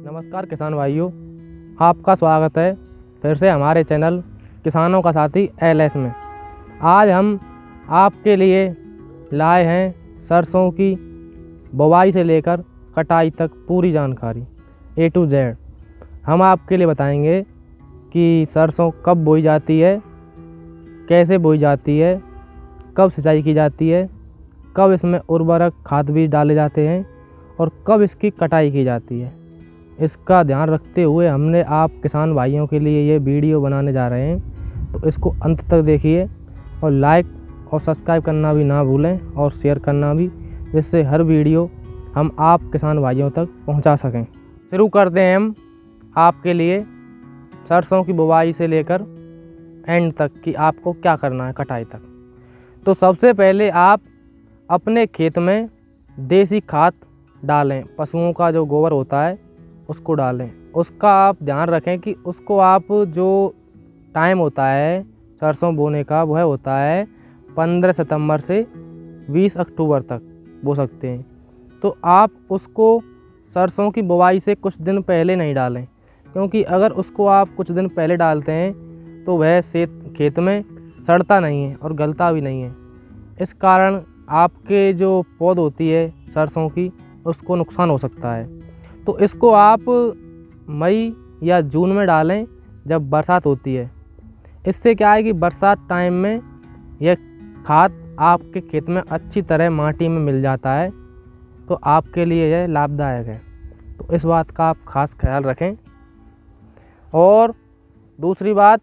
नमस्कार किसान भाइयों, आपका स्वागत है फिर से हमारे चैनल किसानों का साथी LS में। आज हम आपके लिए लाए हैं सरसों की बुवाई से लेकर कटाई तक पूरी जानकारी A to Z। हम आपके लिए बताएंगे कि सरसों कब बोई जाती है, कैसे बोई जाती है, कब सिंचाई की जाती है, कब इसमें उर्वरक खाद बीज डाले जाते हैं और कब इसकी कटाई की जाती है। इसका ध्यान रखते हुए हमने आप किसान भाइयों के लिए ये वीडियो बनाने जा रहे हैं, तो इसको अंत तक देखिए और लाइक और सब्सक्राइब करना भी ना भूलें और शेयर करना भी, जिससे हर वीडियो हम आप किसान भाइयों तक पहुंचा सकें। शुरू करते हैं हम आपके लिए सरसों की बुवाई से लेकर एंड तक कि आपको क्या करना है कटाई तक। तो सबसे पहले आप अपने खेत में देसी खाद डालें। पशुओं का जो गोबर होता है उसको डालें। उसका आप ध्यान रखें कि उसको आप जो टाइम होता है सरसों बोने का वह होता है 15 सितंबर से 20 अक्टूबर तक बो सकते हैं। तो आप उसको सरसों की बुवाई से कुछ दिन पहले नहीं डालें, क्योंकि अगर उसको आप कुछ दिन पहले डालते हैं तो वह खेत में सड़ता नहीं है और गलता भी नहीं है। इस कारण आपके जो पौध होती है सरसों की उसको नुकसान हो सकता है। तो इसको आप मई या जून में डालें जब बरसात होती है। इससे क्या है कि बरसात टाइम में यह खाद आपके खेत में अच्छी तरह माटी में मिल जाता है, तो आपके लिए यह लाभदायक है। तो इस बात का आप खास ख्याल रखें। और दूसरी बात,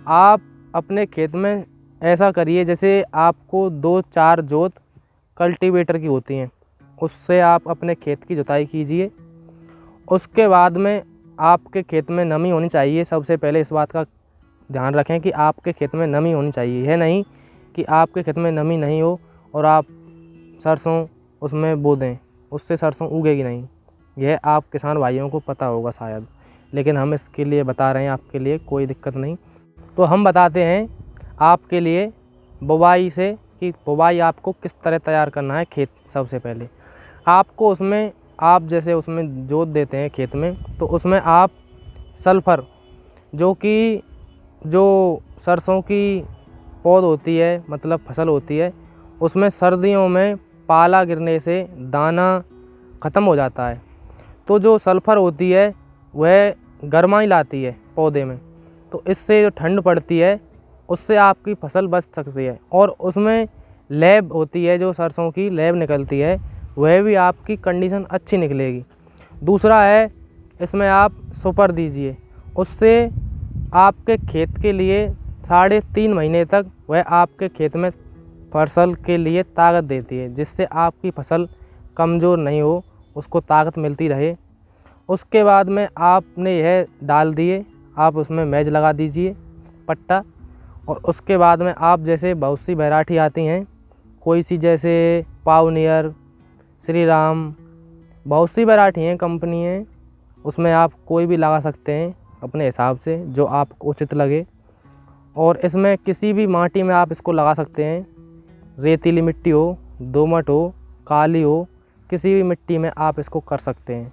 आप अपने खेत में ऐसा करिए जैसे आपको 2-4 जोत कल्टीवेटर की होती हैं, उससे आप अपने खेत की जुताई कीजिए। उसके बाद में आपके खेत में नमी होनी चाहिए। सबसे पहले इस बात का ध्यान रखें कि आपके खेत में नमी होनी चाहिए। यह नहीं कि आपके खेत में नमी नहीं हो और आप सरसों उसमें बो दें, उससे सरसों उगेगी नहीं। यह आप किसान भाइयों को पता होगा शायद, लेकिन हम इसके लिए बता रहे हैं आपके लिए, कोई दिक्कत नहीं। तो हम बताते हैं आपके लिए बुवाई से कि बुवाई आपको किस तरह तैयार करना है खेत। सबसे पहले आपको उसमें आप जैसे उसमें जोत देते हैं खेत में, तो उसमें आप सल्फ़र जो सरसों की पौध होती है, मतलब फसल होती है, उसमें सर्दियों में पाला गिरने से दाना ख़त्म हो जाता है। तो जो सल्फ़र होती है वह गर्माई लाती है पौधे में, तो इससे जो ठंड पड़ती है उससे आपकी फसल बच सकती है। और उसमें लैब होती है, जो सरसों की लैब निकलती है, वह भी आपकी कंडीशन अच्छी निकलेगी। दूसरा है, इसमें आप सुपर दीजिए, उससे आपके खेत के लिए 3.5 महीने तक वह आपके खेत में फसल के लिए ताकत देती है, जिससे आपकी फसल कमज़ोर नहीं हो, उसको ताकत मिलती रहे। उसके बाद में आपने यह डाल दिए, आप उसमें मैज लगा दीजिए पट्टा। और उसके बाद में आप जैसे बहुत सी वैरायटी आती हैं, कोई सी जैसे पावनियर, श्री राम, बहुत सी वैरायटी हैं, कंपनी हैं, उसमें आप कोई भी लगा सकते हैं अपने हिसाब से जो आपको उचित लगे। और इसमें किसी भी माटी में आप इसको लगा सकते हैं, रेतीली मिट्टी हो, दोमट हो, काली हो, किसी भी मिट्टी में आप इसको कर सकते हैं।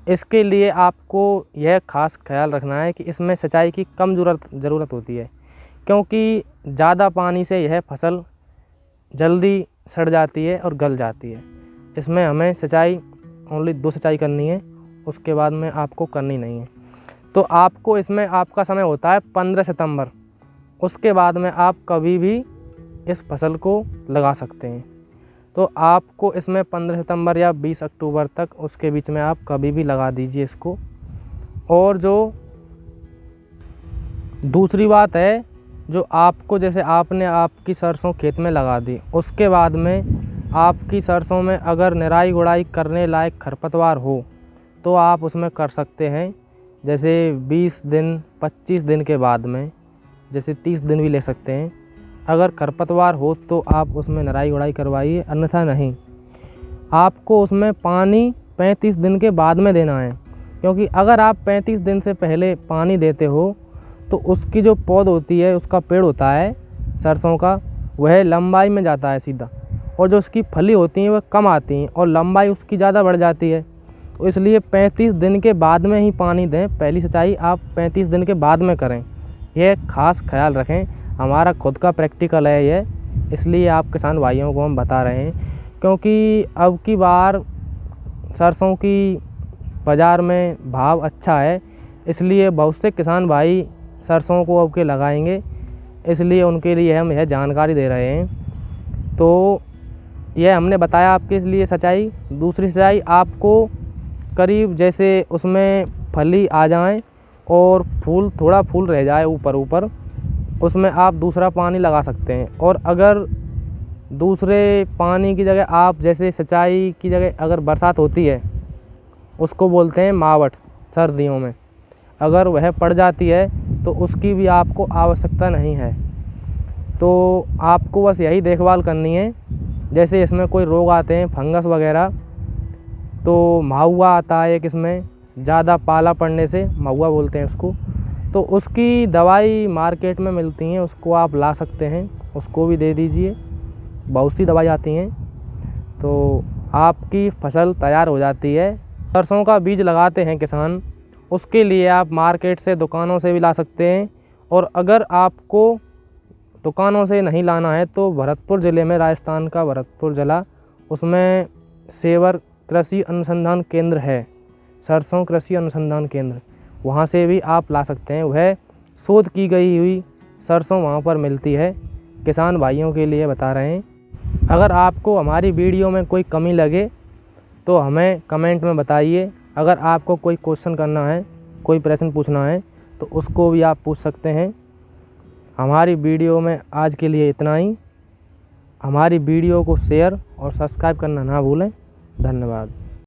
इसके लिए आपको यह खास ख्याल रखना है कि इसमें सिंचाई की कम ज़रूरत होती है, क्योंकि ज़्यादा पानी से यह फसल जल्दी सड़ जाती है और गल जाती है। इसमें हमें सिंचाई ओनली 2 सिंचाई करनी है, उसके बाद में आपको करनी नहीं है। तो आपको इसमें आपका समय होता है 15 सितंबर, उसके बाद में आप कभी भी इस फसल को लगा सकते हैं। तो आपको इसमें 15 सितंबर या 20 अक्टूबर तक, उसके बीच में आप कभी भी लगा दीजिए इसको। और जो दूसरी बात है, जो आपको जैसे आपने आपकी सरसों खेत में लगा दी, उसके बाद में आपकी सरसों में अगर निराई गुड़ाई करने लायक खरपतवार हो तो आप उसमें कर सकते हैं। जैसे 20 दिन 25 दिन के बाद में, जैसे 30 दिन भी ले सकते हैं। अगर खरपतवार हो तो आप उसमें निराई गुड़ाई करवाइए, अन्यथा नहीं। आपको उसमें पानी 35 दिन के बाद में देना है, क्योंकि अगर आप 35 दिन से पहले पानी देते हो तो उसकी जो पौध होती है, उसका पेड़ होता है सरसों का, वह लंबाई में जाता है सीधा, और जो उसकी फली होती हैं वह कम आती हैं और लंबाई उसकी ज़्यादा बढ़ जाती है। तो इसलिए 35 दिन के बाद में ही पानी दें। पहली सिंचाई आप 35 दिन के बाद में करें, यह खास ख्याल रखें। हमारा खुद का प्रैक्टिकल है ये, इसलिए आप किसान भाइयों को हम बता रहे हैं। क्योंकि अब की बार सरसों की बाज़ार में भाव अच्छा है, इसलिए बहुत से किसान भाई सरसों को अब के लगाएंगे, इसलिए उनके लिए हम यह जानकारी दे रहे हैं। तो यह हमने बताया आपके लिए सिंचाई। दूसरी सिंचाई आपको करीब जैसे उसमें फली आ जाएं और थोड़ा फूल रह जाए ऊपर, उसमें आप दूसरा पानी लगा सकते हैं। और अगर दूसरे पानी की जगह आप जैसे सिंचाई की जगह अगर बरसात होती है, उसको बोलते हैं मावट सर्दियों में, अगर वह पड़ जाती है तो उसकी भी आपको आवश्यकता नहीं है। तो आपको बस यही देखभाल करनी है। जैसे इसमें कोई रोग आते हैं फंगस वगैरह, तो माहुआ आता है एक, इसमें ज़्यादा पाला पड़ने से माहुआ बोलते हैं उसको, तो उसकी दवाई मार्केट में मिलती हैं, उसको आप ला सकते हैं, उसको भी दे दीजिए। बहुत सी दवाई आती हैं, तो आपकी फसल तैयार हो जाती है। सरसों का बीज लगाते हैं किसान, उसके लिए आप मार्केट से दुकानों से भी ला सकते हैं। और अगर आपको दुकानों से नहीं लाना है तो भरतपुर ज़िले में, राजस्थान का भरतपुर ज़िला, उसमें सेवर कृषि अनुसंधान केंद्र है, सरसों कृषि अनुसंधान केंद्र, वहाँ से भी आप ला सकते हैं। वह शोध की गई हुई सरसों वहाँ पर मिलती है। किसान भाइयों के लिए बता रहे हैं। अगर आपको हमारी वीडियो में कोई कमी लगे तो हमें कमेंट में बताइए। अगर आपको कोई क्वेश्चन करना है, कोई प्रश्न पूछना है, तो उसको भी आप पूछ सकते हैं। हमारी वीडियो में आज के लिए इतना ही। हमारी वीडियो को शेयर और सब्सक्राइब करना ना भूलें। धन्यवाद।